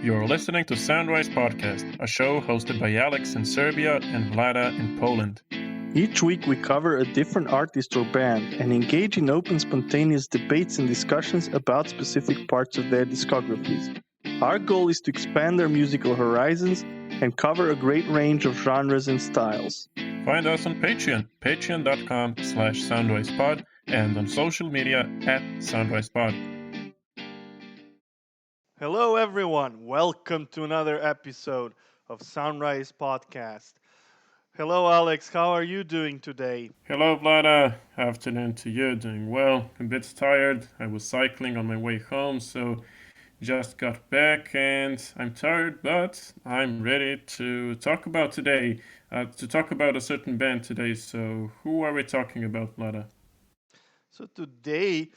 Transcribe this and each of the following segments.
You're listening to Soundrise Podcast, a show hosted by Aleks in Serbia and Vlada in Poland. Each week we cover a different artist or band and engage in open spontaneous debates and discussions about specific parts of their discographies. Our goal is to expand their musical horizons and cover a great range of genres and styles. Find us on Patreon, patreon.com/soundrisepod, and on social media @soundrisepod. Hello everyone, welcome to another episode of Soundrise Podcast. Hello Alex, how are you doing today? Hello Vlada, afternoon to you, doing well, a bit tired. I was cycling on my way home, so just got back and I'm tired, but I'm ready to talk about today, to talk about a certain band today. So who are we talking about, Vlada? So today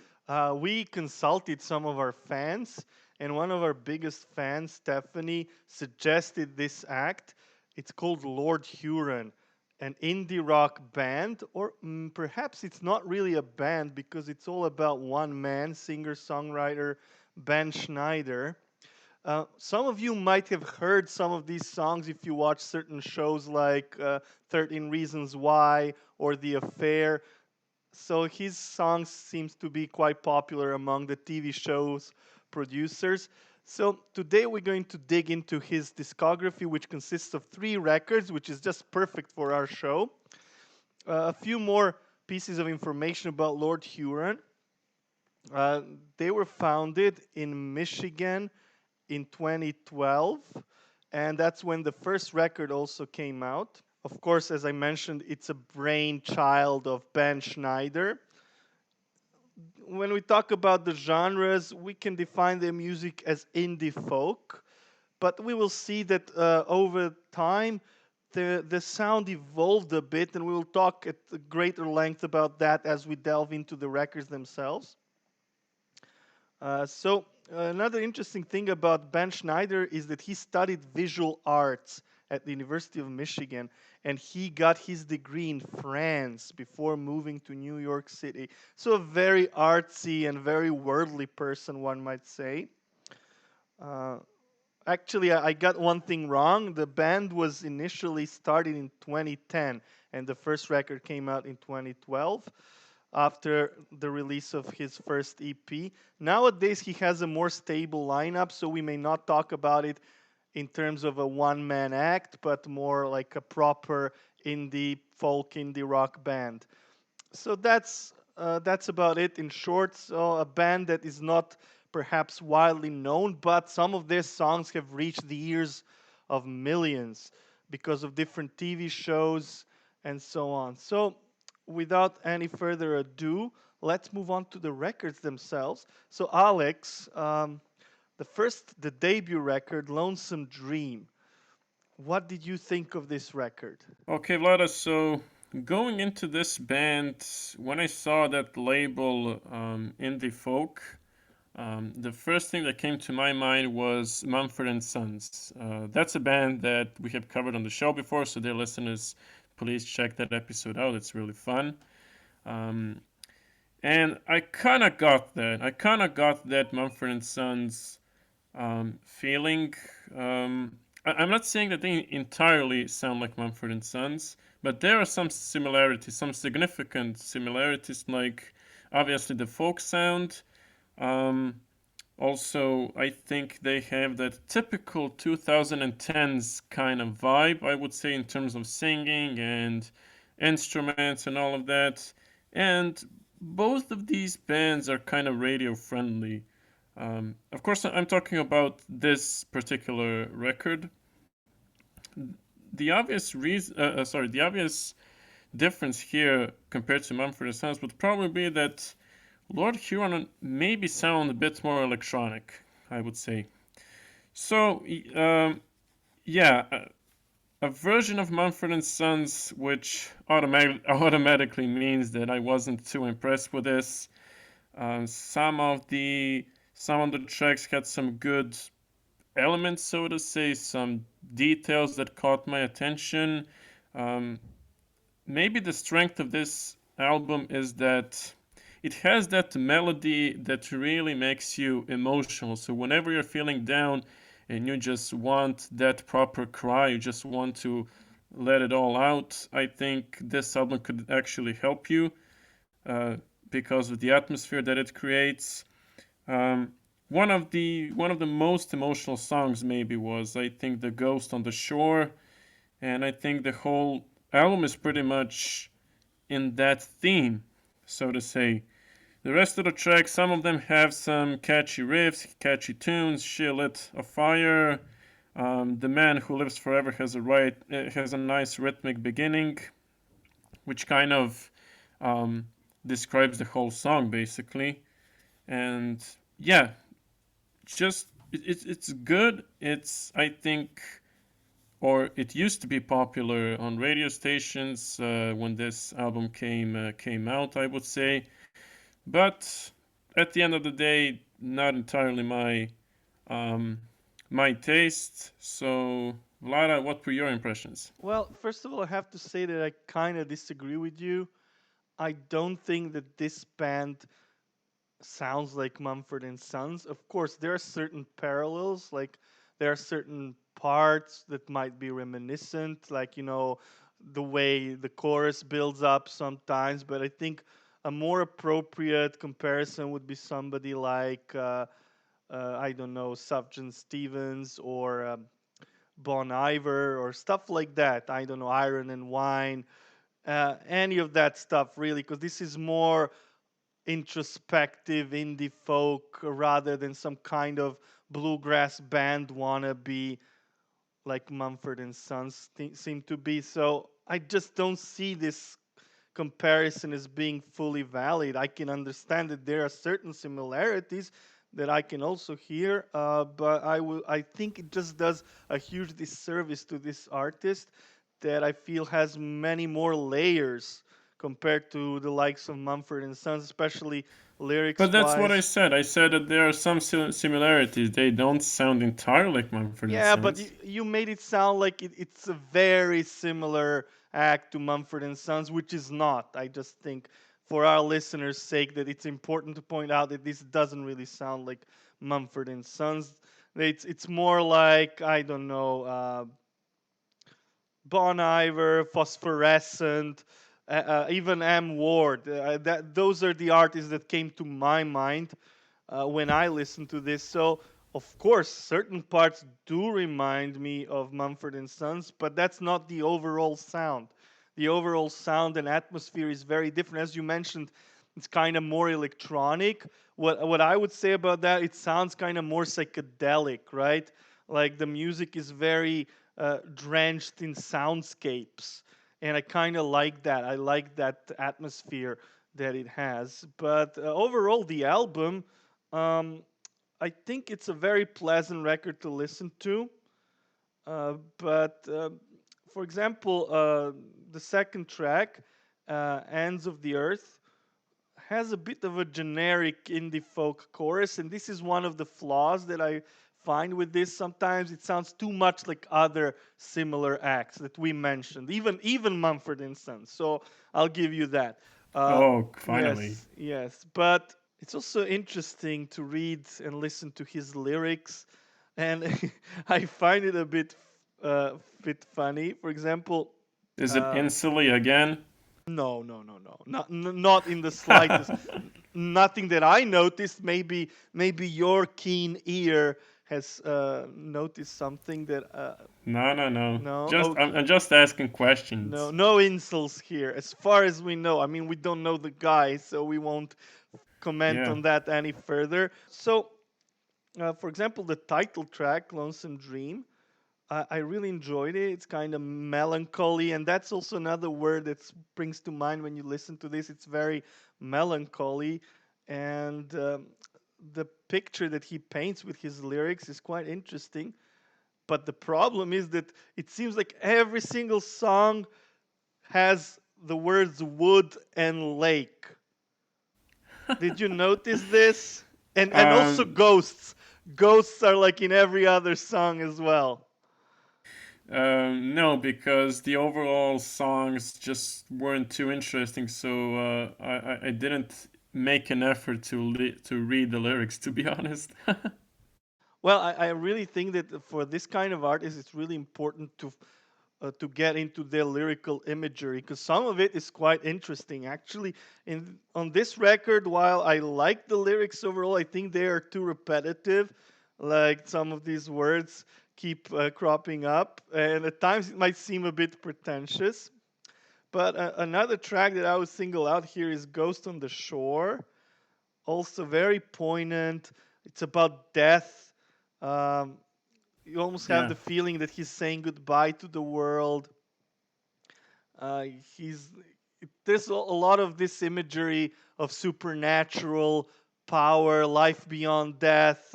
we consulted some of our fans, and one of our biggest fans, Stephanie, suggested this act. It's called Lord Huron, an indie rock band, or perhaps it's not really a band because it's all about one man, singer-songwriter Ben Schneider. Some of you might have heard some of these songs if you watch certain shows like 13 Reasons Why or The Affair. So his songs seems to be quite popular among the TV shows producers. So today we're going to dig into his discography, which consists of 3 records, which is just perfect for our show. A few more pieces of information about Lord Huron. They were founded in Michigan in 2012, and that's when the first record also came out. Of course, as I mentioned, it's a brainchild of Ben Schneider. When we talk about the genres, we can define their music as indie folk, but we will see that over time, the sound evolved a bit, and we will talk at greater length about that as we delve into the records themselves. Another interesting thing about Ben Schneider is that he studied visual arts at the University of Michigan, and he got his degree in France before moving to New York City. So a very artsy and very worldly person, one might say. Actually, I got one thing wrong. The band was initially started in 2010, and the first record came out in 2012 after the release of his first EP. Nowadays, he has a more stable lineup, so we may not talk about it in terms of a one-man act, but more like a proper indie folk, indie rock band. So that's about it in short. So a band that is not perhaps widely known, but some of their songs have reached the ears of millions because of different TV shows and so on. So without any further ado, let's move on to the records themselves. So Alex, the debut record, Lonesome Dream. What did you think of this record? Okay, Vlada, so going into this band, when I saw that label, indie folk, the first thing that came to my mind was Mumford & Sons. That's a band that we have covered on the show before, so dear listeners, please check that episode out. It's really fun. And I kind of got that. I kind of got that Mumford & Sons feeling. I'm not saying that they entirely sound like Mumford & Sons, but there are some similarities, some significant similarities, like obviously the folk sound. Also, I think they have that typical 2010s kind of vibe, I would say, in terms of singing and instruments and all of that. And both of these bands are kind of radio friendly. Of course, I'm talking about this particular record. The obvious the obvious difference here compared to Mumford & Sons would probably be that Lord Huron maybe sound a bit more electronic, I would say. So, a version of Mumford & Sons, which automatically means that I wasn't too impressed with this. Some of the tracks had some good elements, so to say, some details that caught my attention. Maybe the strength of this album is that it has that melody that really makes you emotional. So whenever you're feeling down, and you just want that proper cry, you just want to let it all out, I think this album could actually help you uh, because of the atmosphere that it creates. Um, one of the most emotional songs maybe was, I think, "The Ghost on the Shore," and I think the whole album is pretty much in that theme, so to say. The rest of the tracks, some of them have some catchy riffs, catchy tunes. "She Lit a Fire," "The Man Who Lives Forever" has a nice rhythmic beginning, which kind of um, describes the whole song basically. And yeah, it's good. It's, I think, or it used to be popular on radio stations when this album came out, I would say. But at the end of the day, not entirely um, my taste. So, Vlada, what were your impressions? Well, first of all, I have to say that I kind of disagree with you. I don't think that this band sounds like Mumford and Sons. Of course, there are certain parallels, like there are certain parts that might be reminiscent, like the way the chorus builds up sometimes. But I think a more appropriate comparison would be somebody like I don't know, Sufjan Stevens or Bon Iver or stuff like that. I don't know, Iron and Wine, any of that stuff really, because this is more introspective indie folk rather than some kind of bluegrass band wannabe like Mumford and Sons seem to be. So I just don't see this comparison as being fully valid. I can understand that there are certain similarities that I can also hear, but I think it just does a huge disservice to this artist that I feel has many more layers compared to the likes of Mumford and Sons, especially But lyrics that's what I wise. said. I said that there are some similarities. They don't sound entirely like Mumford and Yeah, but Sons. you made it sound like it's a very similar act to Mumford and Sons, which is not. I just think, for our listeners' sake, that it's important to point out that this doesn't really sound like Mumford and Sons. It's more like, I don't know, Bon Iver, Phosphorescent, even M. Ward. Those are the artists that came to my mind when I listened to this. So, of course, certain parts do remind me of Mumford and Sons, but that's not the overall sound. The overall sound and atmosphere is very different. As you mentioned, it's kind of more electronic. What I would say about that, it sounds kind of more psychedelic, right? Like the music is very drenched in soundscapes, and I kind of like that. I like that atmosphere that it has. But overall, the album, um, I think it's a very pleasant record to listen to. But for example, the second track, "Ends of the Earth," has a bit of a generic indie folk chorus, and this is one of the flaws that I find with this. Sometimes it sounds too much like other similar acts that we mentioned, even Mumford and Sons. So I'll give you that. Uh, Oh, finally. yes, but it's also interesting to read and listen to his lyrics, and I find it a bit funny. For example, Is it uh, Insily again? no, no, no, no. Not in the slightest. Nothing that I noticed. Maybe your keen ear has noticed something that No, no, no. no. Just Okay. I'm just asking No, questions. no insults here. As far as we know. I mean, we don't know the guy, so we won't comment Yeah. on that any further. So, for example, the title track, "Lonesome Dream," I really enjoyed it. It's kind of melancholy, and that's also another word that springs to mind when you listen to this. It's very melancholy, and the picture that he paints with his lyrics is quite interesting. But the problem is that it seems like every single song has the words wood and lake. Did you notice this? And also Um, ghosts. Ghosts are like in every other song as well. no, because the overall songs just weren't too interesting, so I didn't make an effort to read the lyrics, to be honest. Well, I really think that for this kind of artist, it's really important to get into their lyrical imagery because some of it is quite interesting. Actually, in on this record, while I like the lyrics overall, I think they are too repetitive. Like some of these words keep cropping up, and at times it might seem a bit pretentious. But another track that I would single out here is "Ghost on the Shore." Also very poignant. It's about death. Um, you almost have Yeah. the feeling that he's saying goodbye to the world. Uh, he's there's a lot of this imagery of supernatural power, life beyond death,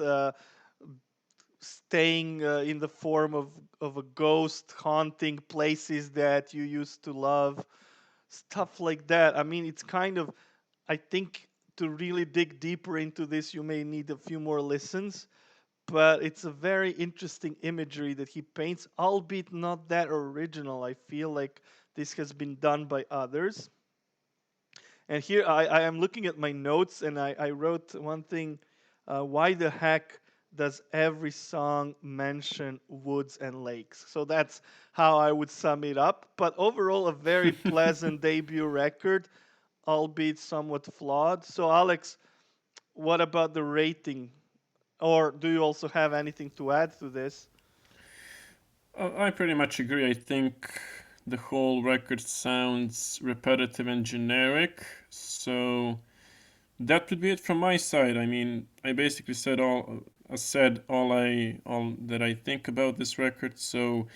staying in the form of a ghost haunting places that you used to love, stuff like that. I mean, it's kind of, I think, to really dig deeper into this, you may need a few more listens. But it's a very interesting imagery that he paints, albeit not that original. I feel like this has been done by others. And here I am looking at my notes and I wrote one thing. Why the heck does every song mention woods and lakes? So that's how I would sum it up. But overall, a very pleasant debut record, albeit somewhat flawed. So, Alex, what about the rating? Or do you also have anything to add to this? I pretty much agree. I think the whole record sounds repetitive and generic. So that would be it from my side. I mean, I basically said all that I think about this record. So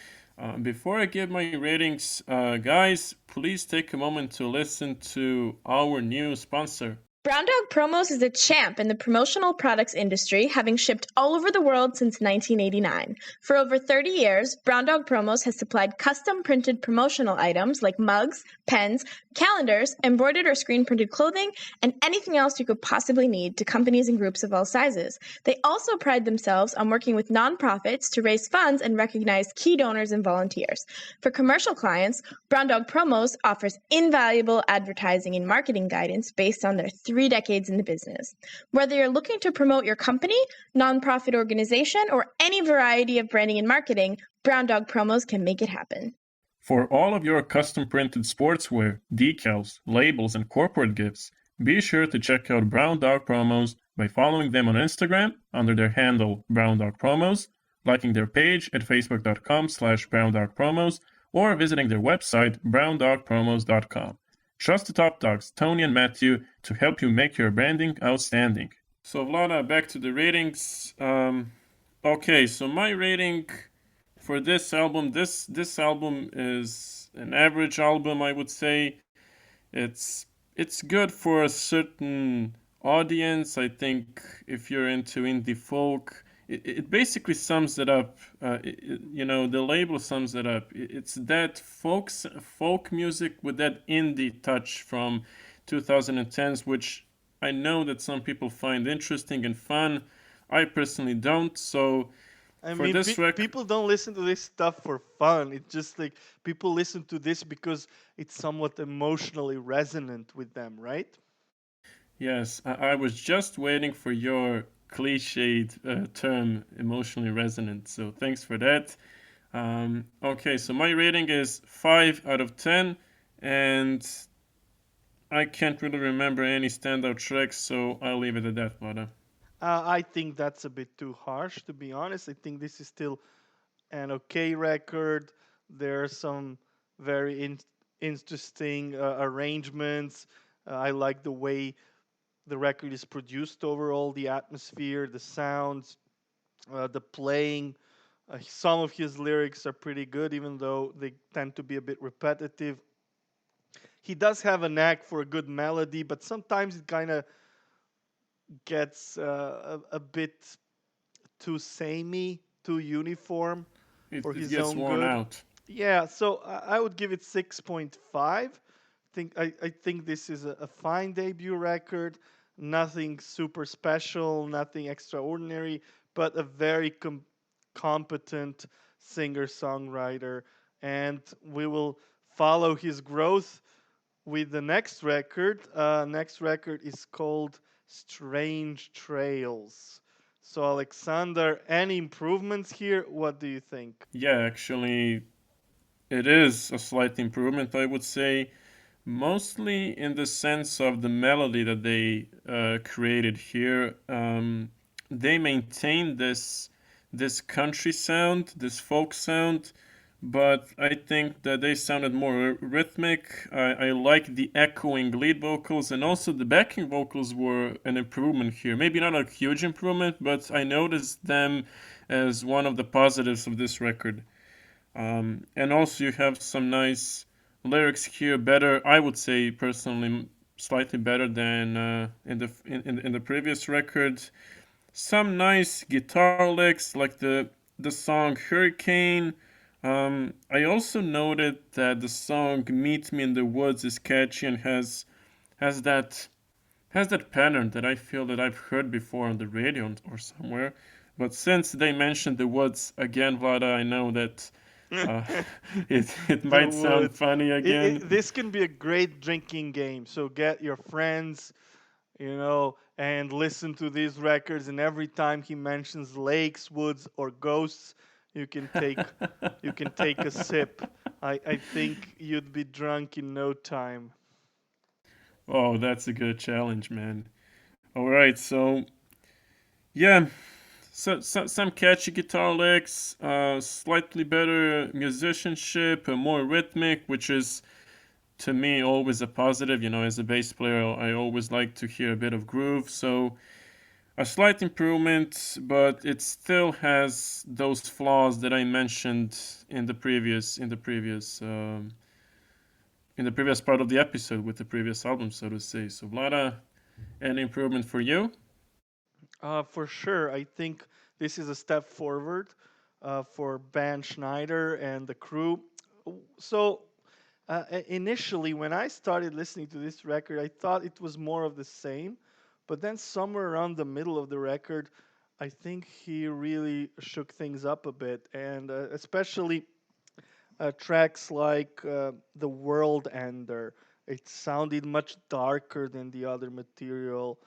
before I give my ratings, guys, please take a moment to listen to our new sponsor. Brown Dog Promos is a champ in the promotional products industry, having shipped all over the world since 1989. For over 30 years, Brown Dog Promos has supplied custom printed promotional items like mugs, pens, calendars, embroidered or screen printed clothing, and anything else you could possibly need to companies and groups of all sizes. They also pride themselves on working with nonprofits to raise funds and recognize key donors and volunteers. For commercial clients, Brown Dog Promos offers invaluable advertising and marketing guidance based on their 3 decades in the business. Whether you're looking to promote your company, nonprofit organization, or any variety of branding and marketing, Brown Dog Promos can make it happen. For all of your custom printed sportswear, decals, labels, and corporate gifts, be sure to check out Brown Dog Promos by following them on Instagram under their handle Brown Dog Promos, liking their page at facebook.com/browndogpromos, or visiting their website browndogpromos.com. Trust the top dogs, Tony and Matthew, to help you make your branding outstanding. So Vlada, back to the ratings. Okay, so my rating for this album, this album is an average album, I would say. It's it's good for a certain audience. I think if you're into indie folk, it basically sums it up. The label sums it up. It's that folk music with that indie touch from 2010s, which I know that some people find interesting and fun. I personally don't. So I for mean, this record, people don't listen to this stuff for fun. It's just like people listen to this because it's somewhat emotionally resonant with them, right? yes, I was just waiting for your cliched term, emotionally resonant. So thanks for that. Okay, so my rating is 5 out of 10, and I can't really remember any standout tracks, so I'll leave it at that, Vlada. I think that's a bit too harsh, to be honest. I think this is still an okay record. There are some very interesting arrangements. I like the way the record is produced overall, the atmosphere, the sounds, the playing. Some of his lyrics are pretty good, even though they tend to be a bit repetitive. He does have a knack for a good melody, but sometimes it kind of gets a bit too samey, too uniform for It his gets own worn good. out. Yeah, so I would give it 6.5. I think this is a fine debut record. Nothing super special, nothing extraordinary, but a very competent singer songwriter. And we will follow his growth with the next record. Next record is called Strange Trails. So, Alexander, any improvements here? What do you think? Yeah, actually, it is a slight improvement, I would say, mostly in the sense of the melody that they created here. They maintain this country sound, this folk sound, but I think that they sounded more rhythmic. I like the echoing lead vocals, and also the backing vocals were an improvement here. Maybe not a huge improvement, but I noticed them as one of the positives of this record. And also, you have some nice lyrics here. Better, I would say personally, slightly better than in the previous record. Some nice guitar licks, like the song Hurricane. I also noted that the song "Meet Me in the Woods" is catchy and has that has that pattern that I feel that I've heard before on the radio or somewhere. But since they mentioned the woods again, Vlada, I know that uh, it The might sound woods. funny again. This can be a great drinking game. So get your friends, and listen to these records. And every time he mentions lakes, woods, or ghosts, you can take you can take a sip. I think you'd be drunk in no time. Oh, that's a good challenge, man. All right, so yeah, some catchy guitar licks, slightly better musicianship, more rhythmic, which is to me always a positive. You know, as a bass player, I always like to hear a bit of groove. So a slight improvement, but it still has those flaws that I mentioned in the previous part of the episode with the previous album, so to say. So Vlada, an improvement for you? For sure, I think this is a step forward for Ben Schneider and the crew. So, initially, when I started listening to this record, I thought it was more of the same. But then, somewhere around the middle of the record, I think he really shook things up a bit. And especially tracks like The World Ender. It sounded much darker than the other material.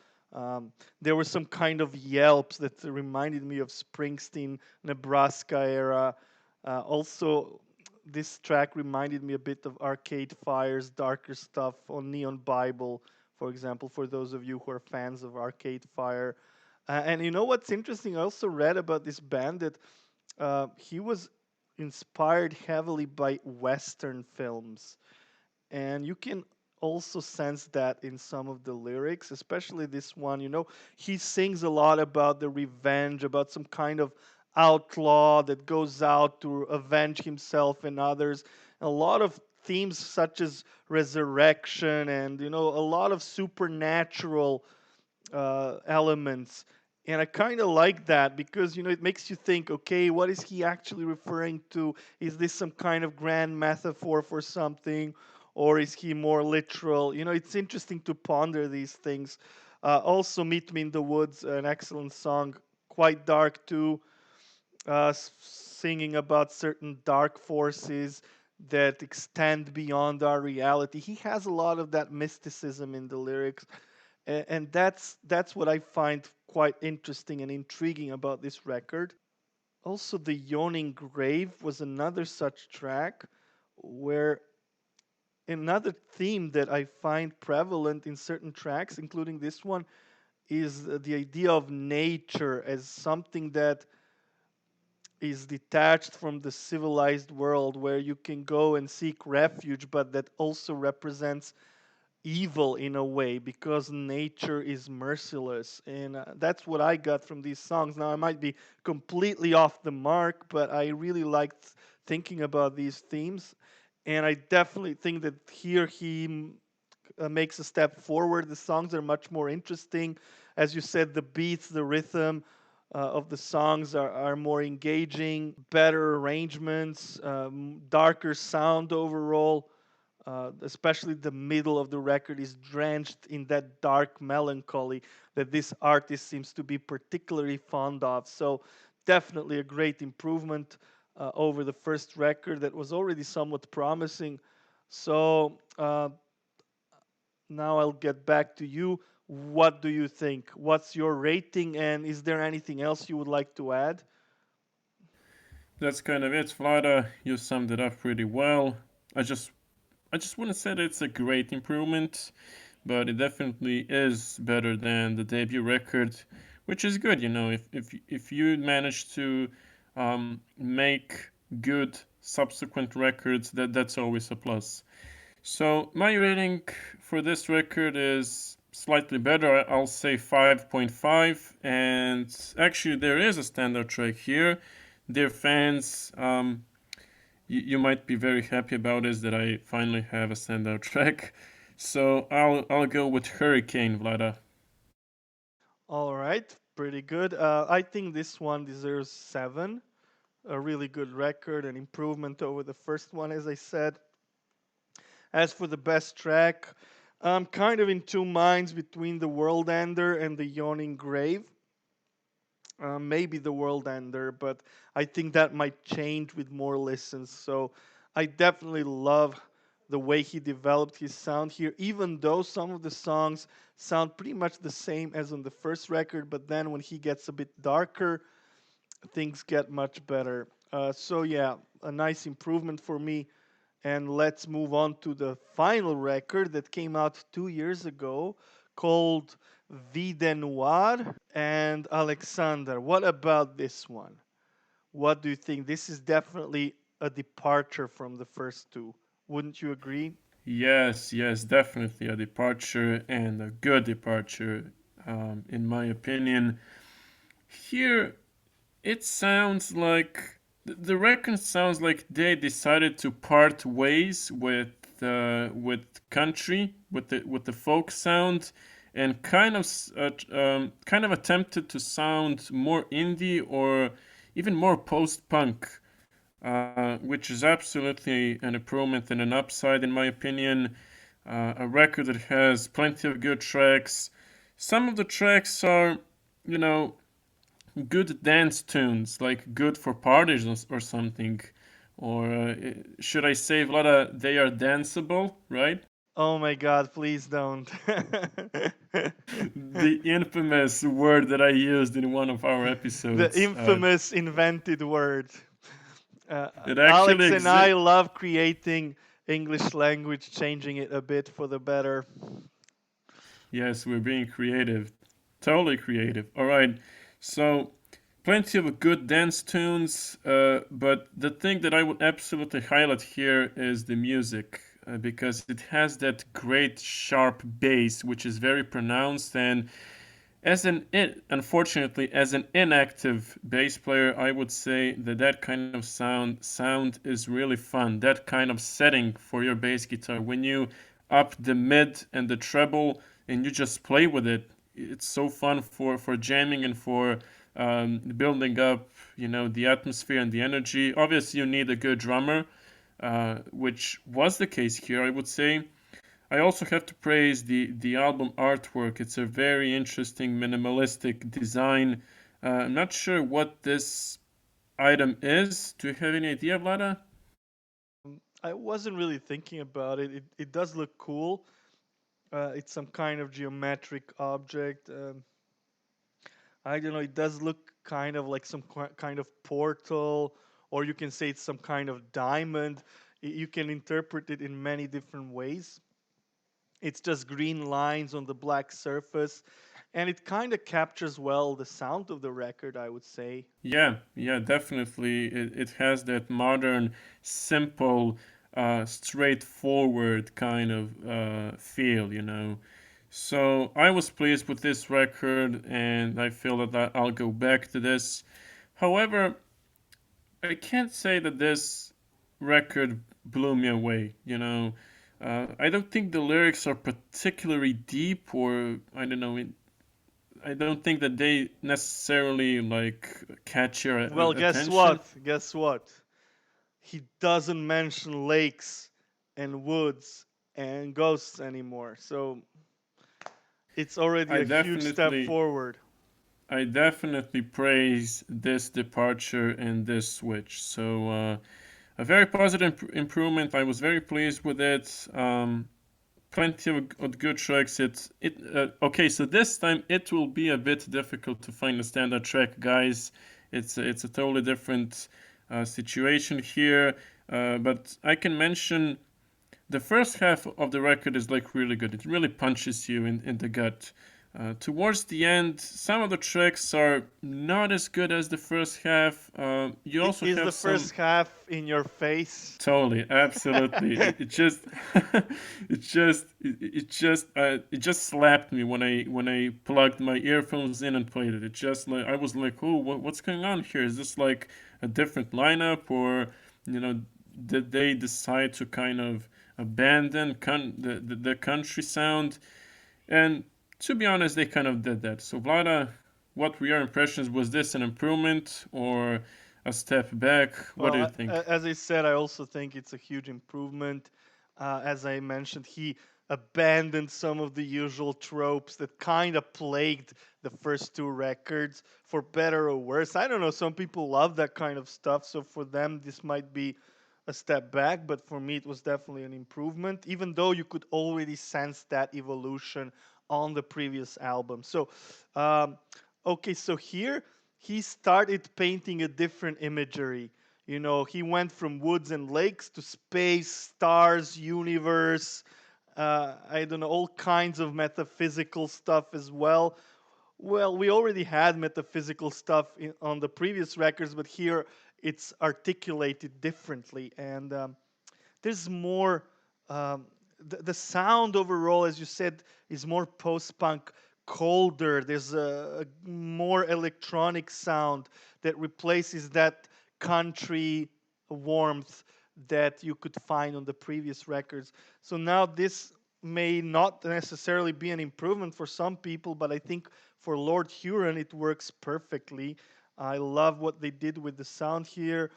There were some kind of yelps that reminded me of Springsteen, Nebraska era. Also, this track reminded me a bit of Arcade Fire's darker stuff on Neon Bible, for example, for those of you who are fans of Arcade Fire. And you know what's interesting? I also read about this band that he was inspired heavily by Western films. And you can also sense that in some of the lyrics, especially this one. He sings a lot about the revenge, about some kind of outlaw that goes out to avenge himself and others. A lot of themes such as resurrection and, a lot of supernatural elements. And I kind of like that because it makes you think, okay, what is he actually referring to? Is this some kind of grand metaphor for something, or is he more literal? It's interesting to ponder these things. Also, "Meet Me in the Woods," an excellent song, quite dark too, singing about certain dark forces that extend beyond our reality. He has a lot of that mysticism in the lyrics, and that's what I find quite interesting and intriguing about this record. Also, "The Yawning Grave" was another such track where another theme that I find prevalent in certain tracks, including this one, is the idea of nature as something that is detached from the civilized world, where you can go and seek refuge, but that also represents evil in a way because nature is merciless. And that's what I got from these songs. Now, I might be completely off the mark, but I really liked thinking about these themes. And I definitely think that here he makes a step forward. The songs are much more interesting. As you said, the beats, the rhythm of the songs are more engaging, better arrangements, darker sound overall. Especially the middle of the record is drenched in that dark melancholy that this artist seems to be particularly fond of. So, definitely a great improvement over the first record that was already somewhat promising. So, now I'll get back to you. What do you think? What's your rating, and is there anything else you would like to add? That's kind of it, Vlada. You summed it up pretty well. I just I just wouldn't say that it's a great improvement, but it definitely is better than the debut record, which is good. If you manage to make good subsequent records, that's always a plus. So my rating for this record is slightly better. I'll say 5.5. And actually, there is a standout track here. Dear fans, you might be very happy about is that I finally have a standout track. So I'll go with Hurricane, Vlada. All right, pretty good. I think this one deserves 7. A really good record, an improvement over the first one, as I said. As for the best track, I'm kind of in two minds between the World Ender and the Yawning Grave. Maybe the World Ender, but I think that might change with more listens. So I definitely love the way he developed his sound here, even though some of the songs sound pretty much the same as on the first record, but then when he gets a bit darker, things get much better. So yeah, a nice improvement for me. And let's move on to the final record that came out 2 years ago called Vie Noir. And Alexander, what about this one? What do you think? This is definitely a departure from the first two. Wouldn't you agree? Yes, yes, definitely a departure and a good departure, in my opinion. Here, it sounds like the record sounds like they decided to part ways with country, with the folk sound, and kind of attempted to sound more indie or even more post punk, which is absolutely an improvement and an upside in my opinion. A record that has plenty of good tracks. Some of the tracks are, you know, good dance tunes, like good for parties or something. Or should I say, Vlada, they are danceable, right? Oh my god, please don't. The infamous word that I used in one of our The episodes. infamous invented word. It actually Alex and I exists. love creating English language, changing it a bit for the better. Yes, we're being creative. Totally creative. All right. So, plenty of good dance tunes, but the thing that I would absolutely highlight here is the music, because it has that great sharp bass, which is very pronounced. And unfortunately, as an inactive bass player, I would say that that kind of sound is really fun. That kind of setting for your bass guitar when you up the mid and the treble and you just play with it. It's so fun for jamming and for building up, the atmosphere and the energy. Obviously, you need a good drummer, which was the case here, I would say. I also have to praise the album artwork. It's a very interesting minimalistic design. I'm not sure what this item is. Do you have any idea, Vlada? I wasn't really thinking about it. It does look cool. It's some kind of geometric object. I don't know. It does look kind of like some kind of portal, or you can say it's some kind of diamond. You can interpret it in many different ways. It's just green lines on the black surface, and it kind of captures well the sound of the record, I would say. Yeah, yeah, definitely. It has that modern, simple, straightforward kind of feel. So I was pleased with this record, and I feel that I'll go back to this. However, I can't say that this record blew me away. I don't think the lyrics are particularly deep, or I don't know. I don't think that they necessarily like catch your Well, guess attention. what? Guess what? He doesn't mention lakes and woods and ghosts anymore. So it's already I a huge step definitely, forward. I definitely praise this departure and this switch. So a very positive improvement. I was very pleased with it. plenty of good tracks. Okay. So this time it will be a bit difficult to find a standard track, guys. It's a totally different situation here. But I can mention the first half of the record is like really good. It really punches you in the gut. Towards the end, some of the tracks are not as good as the first half. You also Is have the some first half in your face? totally, absolutely. It just, it just slapped me when I plugged my earphones in and played it. It just like I was like, oh, what's going on here? Is this like a different lineup, or you know, did they decide to kind of abandon the country sound? And to be honest, they kind of did that. So Vlada, what were your impressions? Was this an improvement or a step back? What do you Well, think? as I said, I also think it's a huge improvement. As I mentioned, he abandoned some of the usual tropes that kind of plagued the first two records, for better or worse. I don't know, some people love that kind of stuff, so for them, this might be a step back, but for me, it was definitely an improvement, even though you could already sense that evolution on the previous album. Um, okay, so here he started painting a different imagery. You know, he went from woods and lakes to space, stars, universe, I don't know, all kinds of metaphysical stuff as well. Well, we already had metaphysical stuff on the previous records, but here it's articulated differently. And there's more. The sound overall, as you said, is more post-punk, colder. There's a more electronic sound that replaces that country warmth that you could find on the previous records. So now this may not necessarily be an improvement for some people, but I think for Lord Huron it works perfectly. I love what they did with the sound here.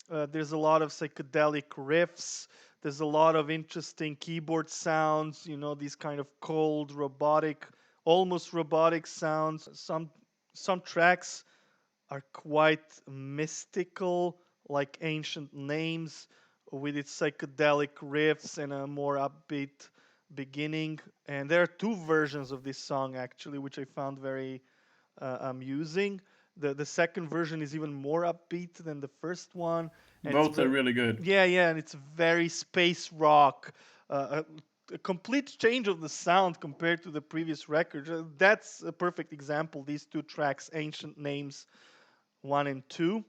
There's a lot of psychedelic riffs. There's a lot of interesting keyboard sounds, you know, these kind of cold, robotic, almost robotic sounds. Some tracks are quite mystical, like Ancient Names, with its psychedelic riffs and a more upbeat beginning. And there are two versions of this song actually, which I found very amusing. The second version is even more upbeat than the first one, and it's Both are really good. yeah, and it's very space rock. A complete change of the sound compared to the previous record. That's a perfect example. These two tracks, Ancient Names 1 and 2.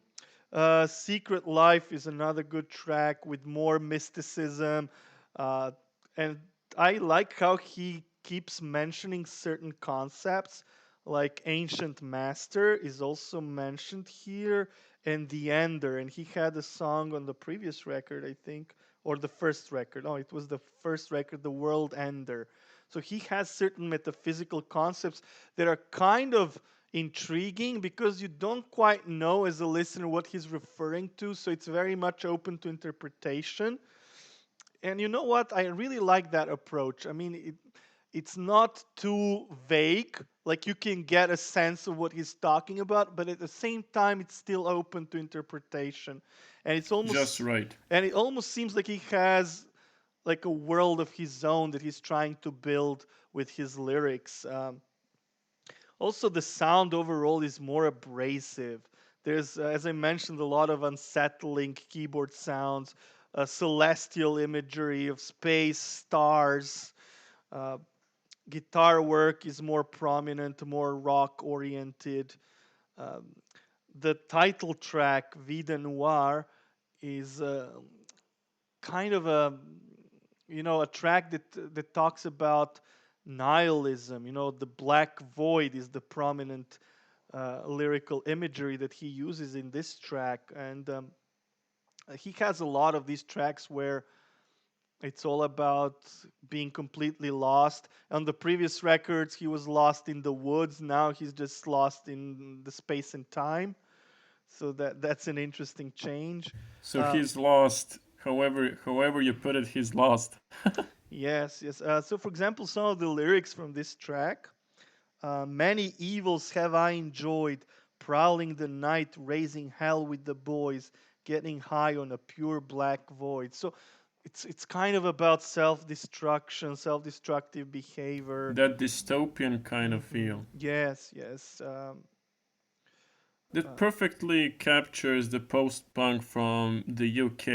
Secret Life is another good track with more mysticism. Uh, and I like how he keeps mentioning certain concepts, like Ancient Master is also mentioned here, and The Ender. And he had a song on the previous record, I think, or the first record. Oh, it was the first record, The World Ender. So he has certain metaphysical concepts that are kind of intriguing because you don't quite know as a listener what he's referring to, so it's very much open to interpretation. And you know what? I really like that approach. I mean, it's not too vague. Like you can get a sense of what he's talking about, but at the same time, it's still open to interpretation. And Just right. it almost seems like he has like a world of his own that he's trying to build with his lyrics. Also, the sound overall is more abrasive. There's, as I mentioned, a lot of unsettling keyboard sounds, celestial imagery of space, stars. Uh, Guitar work is more prominent, more rock oriented. Um, the title track, Vida Noir, is kind of a track that talks about nihilism. You know, the black void is the prominent lyrical imagery that he uses in this track, and he has a lot of these tracks where it's all about being completely lost. On the previous records, he was lost in the woods. Now he's just lost in the space and time. So that's an interesting change. So Uh, he's lost. However you put it, he's lost. yes. So, for example, some of the lyrics from this track. Many evils have I enjoyed, prowling the night, raising hell with the boys, getting high on a pure black void. So it's kind of about self-destruction, self-destructive behavior. That dystopian kind of feel. Yes, yes. That perfectly captures the post punk from the UK,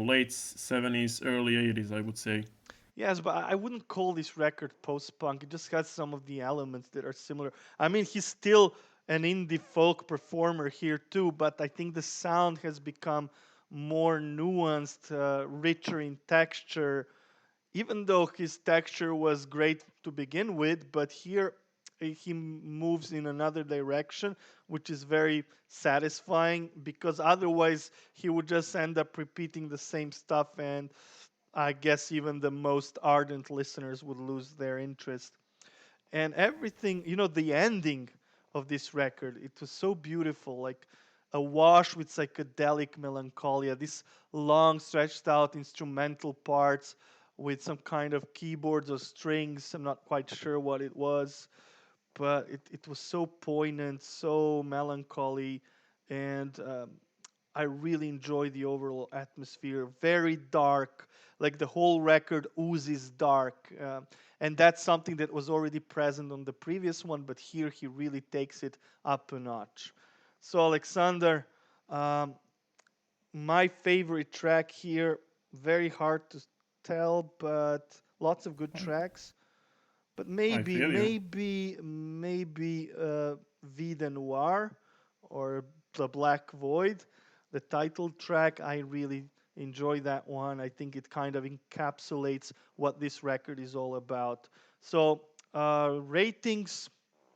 late 70s, early 80s, I would say. Yes, but I wouldn't call this record post-punk. It just has some of the elements that are similar. I mean, he's still an indie folk performer here too, but I think the sound has become more nuanced, richer in texture, even though his texture was great to begin with, but here he moves in another direction, which is very satisfying because otherwise he would just end up repeating the same stuff, and I guess even the most ardent listeners would lose their interest. And everything, the ending of this record, it was so beautiful, like awash with psychedelic melancholia, this long stretched out instrumental parts with some kind of keyboards or strings. I'm not quite sure what it was, but it was so poignant, so melancholy, and I really enjoy the overall atmosphere. Very dark, like the whole record oozes dark, and that's something that was already present on the previous one, but here he really takes it up a notch. So, Alexander, um, my favorite track here, very hard to tell, but lots of good tracks. But I maybe, feel you. maybe, maybe Vie Noir or The Black Void, the title track. I really enjoy that one. I think it kind of encapsulates what this record is all about. So, ratings,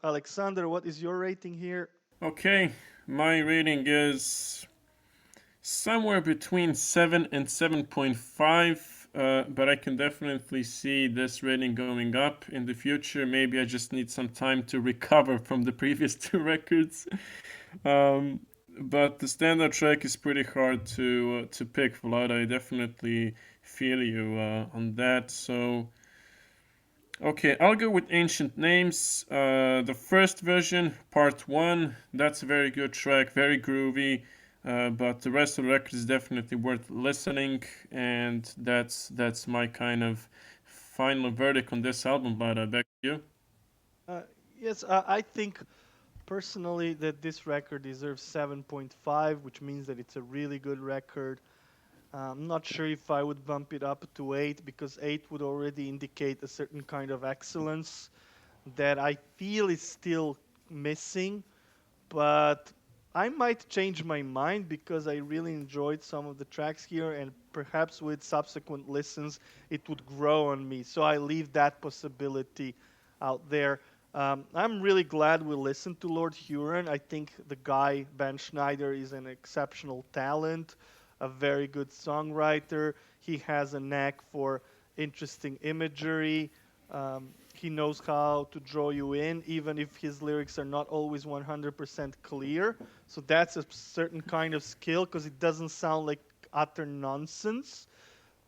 Alexander, what is your rating here? Okay, my rating is somewhere between 7 and 7.5, but I can definitely see this rating going up in the future. Maybe I just need some time to recover from the previous two records. Um, but the standard track is pretty hard to pick, Vlad. I definitely feel you on that. So, okay, I'll go with Ancient Names. The first version, part one, that's a very good track, very groovy. But the rest of the record is definitely worth listening, and that's my kind of final verdict on this album. But back to you. Uh, yes, I think personally that this record deserves 7.5, which means that it's a really good record. I'm not sure if I would bump it up to 8 because 8 would already indicate a certain kind of excellence that I feel is still missing, but I might change my mind because I really enjoyed some of the tracks here, and perhaps with subsequent listens, it would grow on me. So I leave that possibility out there. I'm really glad we listened to Lord Huron. I think the guy, Ben Schneider, is an exceptional talent, a very good songwriter. He has a knack for interesting imagery. He knows how to draw you in, even if his lyrics are not always 100% clear. So that's a certain kind of skill because it doesn't sound like utter nonsense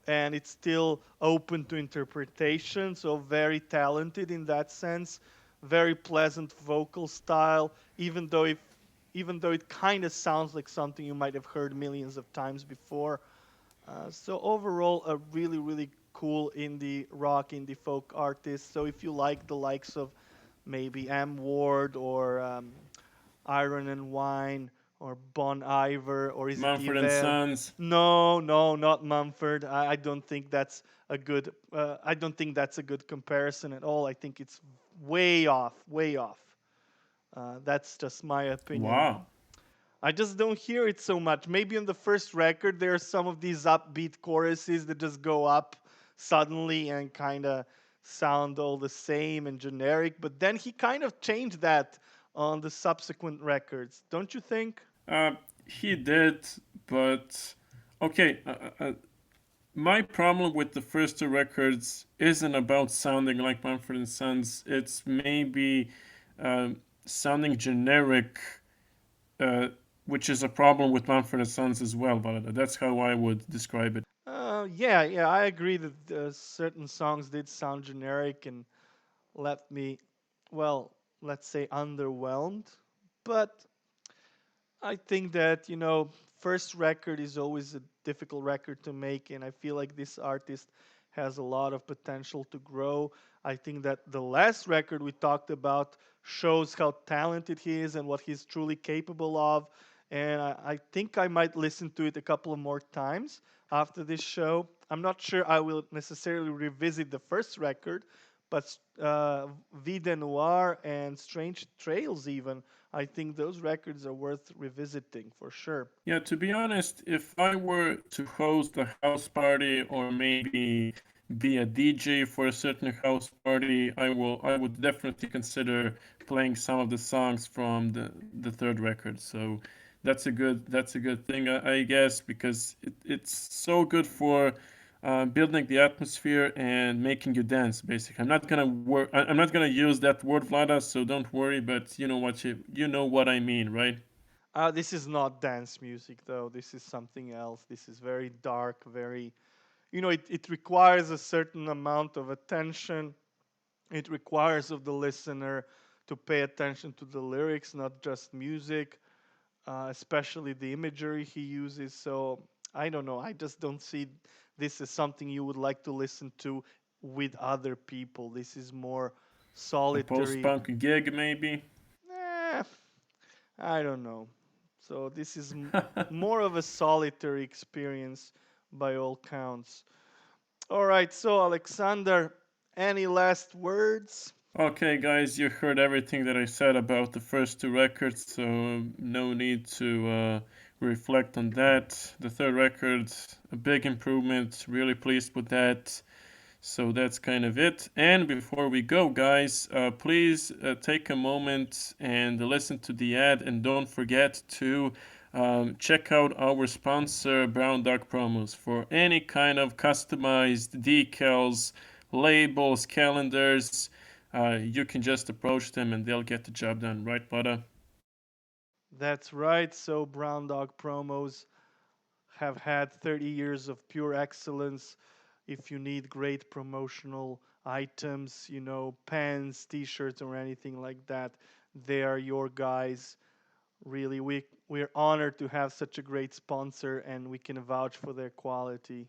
and it's still open to interpretation. So very talented in that sense. Very pleasant vocal style, even though it kind of sounds like something you might have heard millions of times before. So overall, a really, really cool indie rock, indie folk artist. So if you like the likes of maybe M. Ward or Iron and Wine or Bon Iver or is it Mumford and Yvel? Sons. No, no, not Mumford. I don't think that's a good. I don't think that's a good comparison at all. I think it's way off, way off. That's just my opinion. Wow. I just don't hear it so much. Maybe on the first record, there are some of these upbeat choruses that just go up suddenly and kind of sound all the same and generic. But then he kind of changed that on the subsequent records, don't you think? Uh, he did, but okay. My problem with the first two records isn't about sounding like Mumford and Sons. It's maybe sounding generic, uh, which is a problem with Mumford and Sons as well. But that's how I would describe it. Yeah, yeah, I agree that certain songs did sound generic and left me, well, let's say underwhelmed. But I think that, first record is always a difficult record to make, and I feel like this artist has a lot of potential to grow. I think that the last record we talked about shows how talented he is and what he's truly capable of. And I think I might listen to it a couple of more times after this show. I'm not sure I will necessarily revisit the first record, but Vida Noir and Strange Trails, even, I think those records are worth revisiting for sure. Yeah, to be honest, if I were to host a house party or maybe be a DJ for a certain house party, I would definitely consider playing some of the songs from the third record. So that's a good thing, I guess, because it's so good for building the atmosphere and making you dance. Basically, I'm not gonna use that word, Vlada. So don't worry. But you know what I mean, right? This is not dance music, though. This is something else. This is very dark, very, it requires a certain amount of attention. It requires of the listener to pay attention to the lyrics, not just music, especially the imagery he uses. So I don't know. I just don't see this as something you would like to listen to with other people. This is more A solitary. post-punk gig, maybe. Eh, I don't know. So this is more of a solitary experience by all counts. All right, so Alexander, any last words? Okay, guys, you heard everything that I said about the first two records, so no need to reflect on that. The third record, a big improvement. Really pleased with that. So that's kind of it. And before we go, guys, please take a moment and listen to the ad, and don't forget to check out our sponsor, Brown Dog Promos, for any kind of customized decals, labels, calendars. You can just approach them and they'll get the job done, right, Vlada? That's right. So Brown Dog Promos have had 30 years of pure excellence. If you need great promotional items, pens, t-shirts, or anything like that, they are your guys. Really, we're honored to have such a great sponsor, and we can vouch for their quality.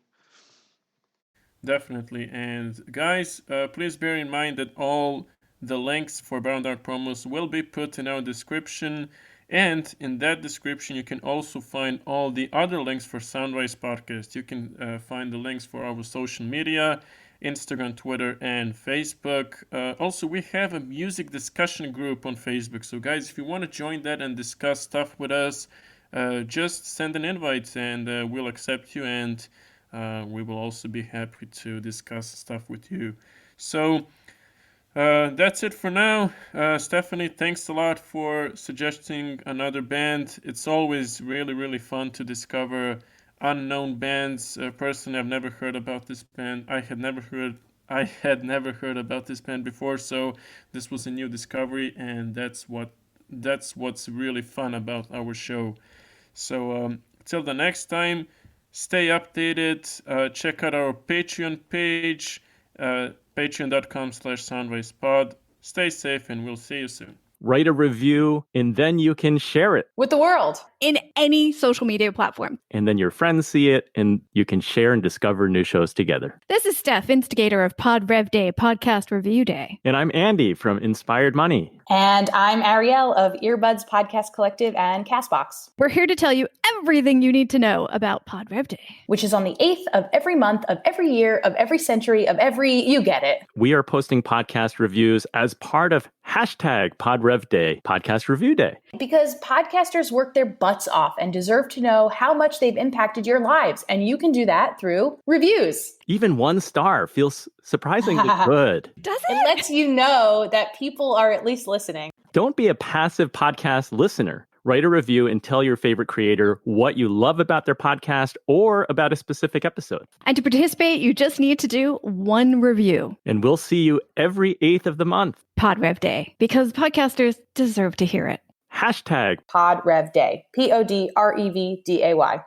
Definitely. And guys, please bear in mind that all the links for Brown Dog Promos will be put in our description. And in that description, you can also find all the other links for Soundrise Podcast. You can find the links for our social media, Instagram, Twitter, and Facebook. Also, we have a music discussion group on Facebook. So, guys, if you want to join that and discuss stuff with us, just send an invite and we'll accept you. And we will also be happy to discuss stuff with you. So, that's it for now. Stephanie, thanks a lot for suggesting another band. It's always really, really fun to discover unknown bands. Personally, I've never heard about this band. I had never heard about this band before, so this was a new discovery, and that's what's really fun about our show. So, till the next time, stay updated. Check out our Patreon page. Patreon.com/soundwavespod. Stay safe and we'll see you soon. Write a review, and then you can share it. With the world. In any social media platform. And then your friends see it, and you can share and discover new shows together. This is Steph, instigator of Pod Rev Day, Podcast Review Day. And I'm Andy from Inspired Money. And I'm Ariel of Earbuds Podcast Collective and Castbox. We're here to tell you everything you need to know about Pod Rev Day. Which is on the 8th of every month, of every year, of every century, of every, you get it. We are posting podcast reviews as part of #PodRevDay, Podcast Review Day. Because podcasters work their butts off and deserve to know how much they've impacted your lives. And you can do that through reviews. Even 1 star feels surprisingly good. Does It it? lets you know that people are at least listening. Don't be a passive podcast listener. Write a review and tell your favorite creator what you love about their podcast or about a specific episode. And to participate, you just need to do 1 review. And we'll see you every 8th of the month. Pod Rev Day, because podcasters deserve to hear it. #. Pod Rev Day. PODREVDAY.